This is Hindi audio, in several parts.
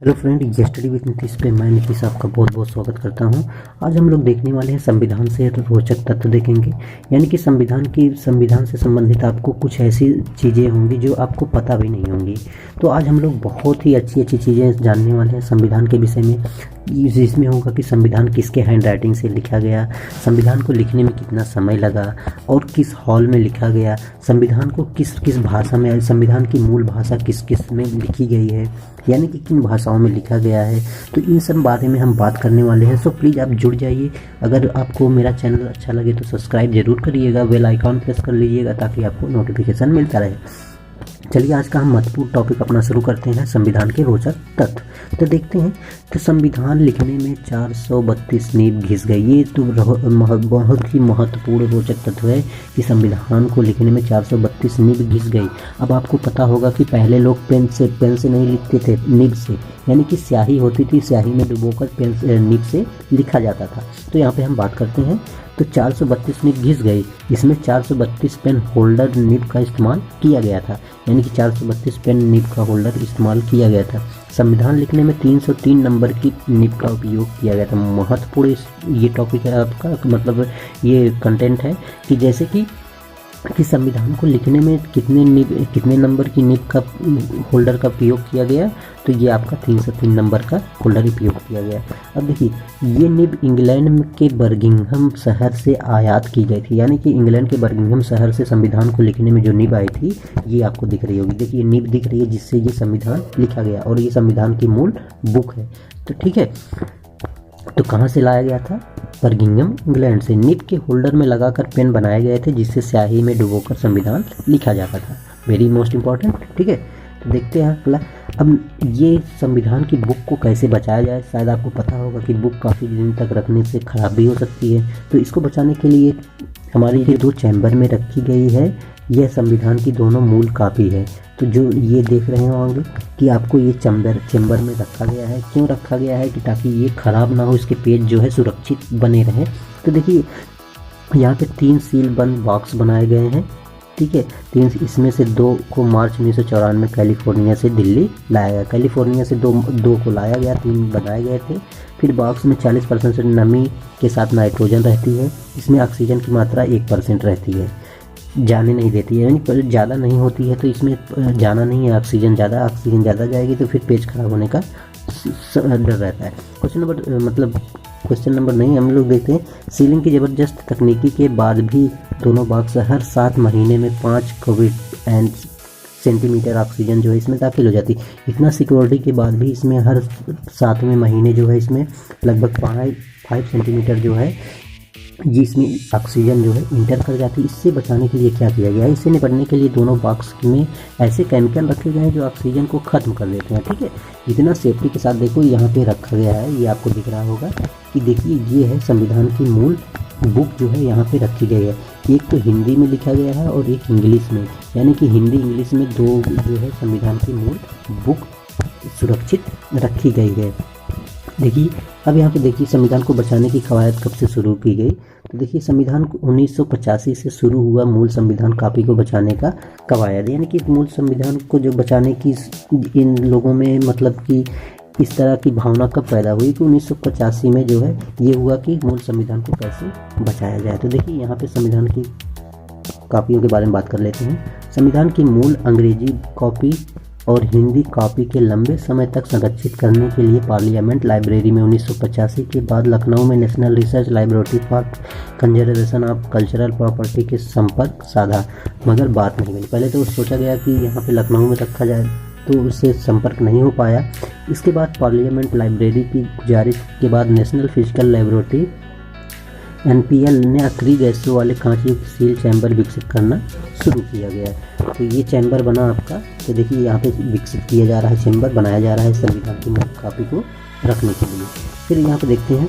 Hello friend, yesterday with Nitish पे मैं नीतीश आपका बहुत बहुत स्वागत करता हूं। आज हम लोग देखने वाले हैं संविधान से रोचक तथ्य देखेंगे। यानी कि संविधान से संबंधित आपको कुछ ऐसी चीज़ें होंगी जो आपको पता भी नहीं होंगी। तो आज हम लोग बहुत ही अच्छी अच्छी चीज़ें जानने वाले हैं संविधान के विषय में। इसमें होगा कि संविधान किसके हैंड राइटिंग से लिखा गया, संविधान को लिखने में कितना समय लगा और किस हॉल में लिखा गया, संविधान को किस किस भाषा में, संविधान की मूल भाषा किस किस में लिखी गई है, यानी कि किन भाषाओं में लिखा गया है। तो इन सब बारे में हम बात करने वाले हैं। सो प्लीज़ आप जुड़ जाइए। अगर आपको मेरा चैनल अच्छा लगे तो सब्सक्राइब जरूर करिएगा, बेल आइकॉन प्रेस कर लीजिएगा ताकि आपको नोटिफिकेशन मिलता रहे। चलिए आज का हम महत्वपूर्ण टॉपिक अपना शुरू करते हैं, संविधान के रोचक तथ्य। तो देखते हैं कि संविधान लिखने में 432 नींव घिस गई। ये तो बहुत ही महत्वपूर्ण रोचक तथ्य है कि संविधान को लिखने में 432 नींव घिस गई। अब आपको पता होगा कि पहले लोग पेन से नहीं लिखते थे, नीब से, यानी कि स्याही होती थी, स्याही में डुबोकर नीब से लिखा जाता था। तो यहाँ पे हम बात करते हैं तो 432 नीब घिस गई। इसमें 432 पेन होल्डर नीब का इस्तेमाल किया गया था, यानी कि 432 पेन नीब का होल्डर इस्तेमाल किया गया था। संविधान लिखने में 303 नंबर की नीब का उपयोग किया गया था। महत्वपूर्ण ये टॉपिक है आपका, मतलब ये कंटेंट है कि जैसे कि संविधान को लिखने में कितने नंबर की निब का होल्डर का उपयोग किया गया। तो ये आपका 303 नंबर का होल्डर उपयोग किया गया। अब देखिए, ये निब इंग्लैंड के बर्मिंघम शहर से आयात की गई थी, यानी कि इंग्लैंड के बर्मिंघम शहर से संविधान को लिखने में जो निब आई थी ये आपको दिख रही होगी। देखिए निब दिख रही है जिससे ये संविधान लिखा गया और ये संविधान की मूल बुक है। तो ठीक है, तो कहाँ से लाया गया था? बर्मिंघम, इंग्लैंड से। निब के होल्डर में लगाकर पेन बनाए गए थे जिससे स्याही में डुबोकर संविधान लिखा जाता था। Very most important. ठीक है, तो देखते हैं अगला। अब ये संविधान की बुक को कैसे बचाया जाए। शायद आपको पता होगा कि बुक काफ़ी दिन तक रखने से ख़राब भी हो सकती है। तो इसको बचाने के लिए हमारी ये 2 चैम्बर में रखी गई है। यह संविधान की दोनों मूल कापी है। तो जो ये देख रहे होंगे कि आपको ये चैम्बर में रखा गया है। क्यों रखा गया है? कि ताकि ये ख़राब ना हो, इसके पेज जो है सुरक्षित बने रहें। तो देखिए यहाँ पे 3 सील बंद बॉक्स बनाए गए हैं। ठीक है, 3, इसमें से 2 को मार्च 1994 में कैलिफोर्निया से दिल्ली लाया गया। कैलिफोर्निया से दो को लाया गया, 3 बनाए गए थे। फिर बॉक्स में 40% नमी के साथ नाइट्रोजन रहती है। इसमें ऑक्सीजन की मात्रा 1% रहती है, जाने नहीं देती है, यानी ज़्यादा नहीं होती है। तो इसमें जाना नहीं है ऑक्सीजन ज़्यादा जाएगी तो फिर पेज खराब होने का डर रहता है। क्वेश्चन नंबर नहीं, हम लोग देखते हैं। सीलिंग की ज़बरदस्त तकनीकी के बाद भी दोनों बॉक्स हर 7 महीने में 5 कोविड एंड सेंटीमीटर ऑक्सीजन जो है इसमें दाखिल हो जाती है। इतना सिक्योरिटी के बाद भी इसमें हर 7वें महीने जो है इसमें लगभग 5 सेंटीमीटर जो है जिसमें ऑक्सीजन जो है इंटर कर जाती है। इससे बचाने के लिए क्या किया गया है? इससे निपटने के लिए दोनों बॉक्स में ऐसे केमिकल रखे गए हैं जो ऑक्सीजन को ख़त्म कर देते हैं। ठीक है, इतना सेफ्टी के साथ देखो यहाँ पे रखा गया है। ये आपको दिख रहा होगा कि देखिए ये है संविधान की मूल बुक जो है यहाँ पे रखी गई है। एक तो हिंदी में लिखा गया है और एक इंग्लिश में, यानी कि हिंदी इंग्लिश में 2 जो है संविधान की मूल बुक सुरक्षित रखी गई है। देखिए अब यहाँ पे देखिए संविधान को बचाने की कवायद कब से शुरू की गई। तो देखिए संविधान को 1985 से शुरू हुआ मूल संविधान कॉपी को बचाने का कवायद, यानी कि मूल संविधान को जो बचाने की इन लोगों में मतलब कि इस तरह की भावना कब पैदा हुई कि 1985 में जो है ये हुआ कि मूल संविधान को कैसे बचाया जाए। तो देखिए यहाँ पे संविधान की कॉपियों के बारे में बात कर लेते हैं। संविधान की मूल अंग्रेजी कॉपी और हिंदी कॉपी के लंबे समय तक संरक्षित करने के लिए पार्लियामेंट लाइब्रेरी में 1985 के बाद लखनऊ में national research library for conservation of cultural property के संपर्क साधा, मगर बात नहीं बनी। पहले तो सोचा गया कि यहाँ पे लखनऊ में रखा जाए तो उससे संपर्क नहीं हो पाया। इसके बाद पार्लियामेंट लाइब्रेरी की गुजारिश के बाद नेशनल फिजिकल लाइब्रेरी NPL ने अक्रिय गैसों वाले कांच युक्त सील चैम्बर विकसित करना शुरू किया गया। तो ये चैम्बर बना आपका। तो देखिए यहाँ पे विकसित किया जा रहा है, चैम्बर बनाया जा रहा है संविधान की मूल कॉपी को रखने के लिए। फिर यहाँ पे देखते हैं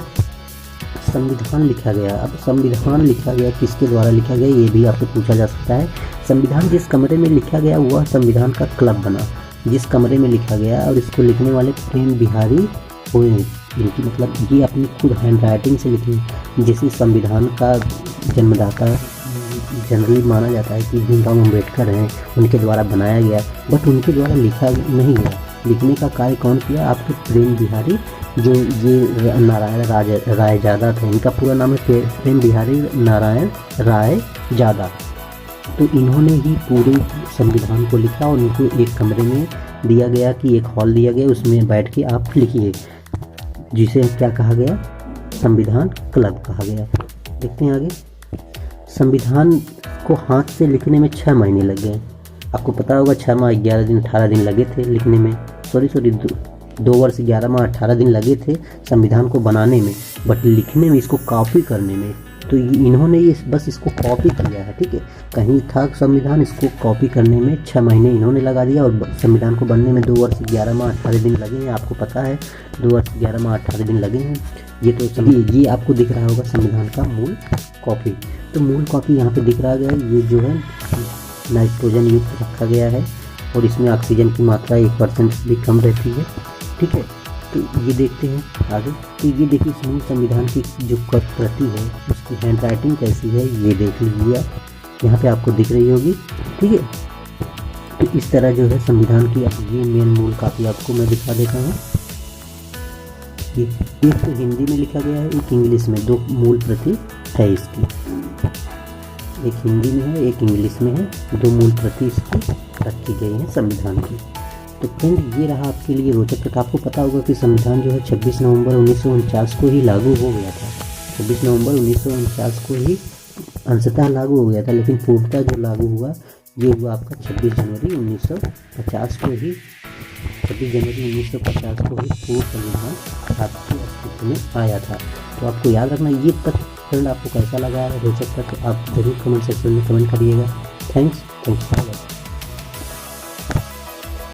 संविधान लिखा गया। अब संविधान लिखा गया किसके द्वारा लिखा गया ये भी आपसे पूछा जा सकता है। संविधान जिस कमरे में लिखा गया वह संविधान का क्लब बना। जिस कमरे में लिखा गया और इसको लिखने वाले प्रेम बिहारी हुए, इनकी मतलब ये अपनी खुद हैंड राइटिंग से लिखी। जैसे संविधान का जन्मदाता जनरली माना जाता है कि भीमराव अम्बेडकर हैं, उनके द्वारा बनाया गया, बट उनके द्वारा लिखा नहीं गया। लिखने का कार्य कौन किया? आपके प्रेम बिहारी, जो ये नारायण रायजादा थे, इनका पूरा नाम है प्रेम बिहारी नारायण रायजादा। तो इन्होंने ही पूरे संविधान को लिखा और इनको एक कमरे में दिया गया कि एक हॉल दिया गया, उसमें बैठ के आप लिखिए, जिसे क्या कहा गया? संविधान क्लब कहा गया। देखते हैं आगे। संविधान को हाथ से लिखने में 6 महीने लग गए। आपको पता होगा 6 माह 11 दिन 18 दिन लगे थे लिखने में, सॉरी 2 वर्ष 11 माह 18 दिन लगे थे संविधान को बनाने में, बट लिखने में, इसको कॉपी करने में तो इन्होंने ये बस इसको कॉपी किया है। ठीक है, कहीं था संविधान, इसको कॉपी करने में 6 महीने इन्होंने लगा दिया और संविधान को बनने में 2 वर्ष 11 माह 18 दिन लगे हैं। आपको पता है 2 वर्ष 11 माह 18 दिन लगे हैं। ये तो सभी, ये आपको दिख रहा होगा संविधान का मूल कॉपी। तो मूल कॉपी यहाँ पे दिख रहा है, ये जो है नाइट्रोजन युक्त रखा गया है और इसमें ऑक्सीजन की मात्रा 1% भी कम रहती है। ठीक है, तो ये देखते हैं आगे। तो ये देखिए इस मूल संविधान की जो प्रति है उसकी हैंड राइटिंग कैसी है, ये देख लीजिए आप, यहाँ पे आपको दिख रही होगी। ठीक है, तो इस तरह जो है संविधान की ये मेन मूल कॉपी आपको मैं दिखा देता हूँ। ये एक तो हिंदी में लिखा गया है, एक इंग्लिश में, 2 मूल प्रति है इसकी, एक हिंदी में है एक इंग्लिश में है, 2 मूल प्रति इसकी रखी गई है संविधान की। तो फ्रेंड ये रहा आपके लिए रोचक तथ्य। आपको पता होगा कि संविधान जो है 26 नवंबर 1949 को ही लागू हो गया था। 26 नवंबर 1949 को ही अंशतः लागू हो गया था, लेकिन पूर्णतः जो लागू हुआ ये हुआ आपका 26 जनवरी 1950 को ही। 26 जनवरी 1950 को ही पूर्ण संविधान आपके अस्तित्व में आया था। तो आपको याद रखना ये तथ्य। फ्रेंड आपको कैसा लगा रोचक तथ्य, आप जरूर कमेंट सेक्शन में कमेंट करिएगा। Thanks for watching.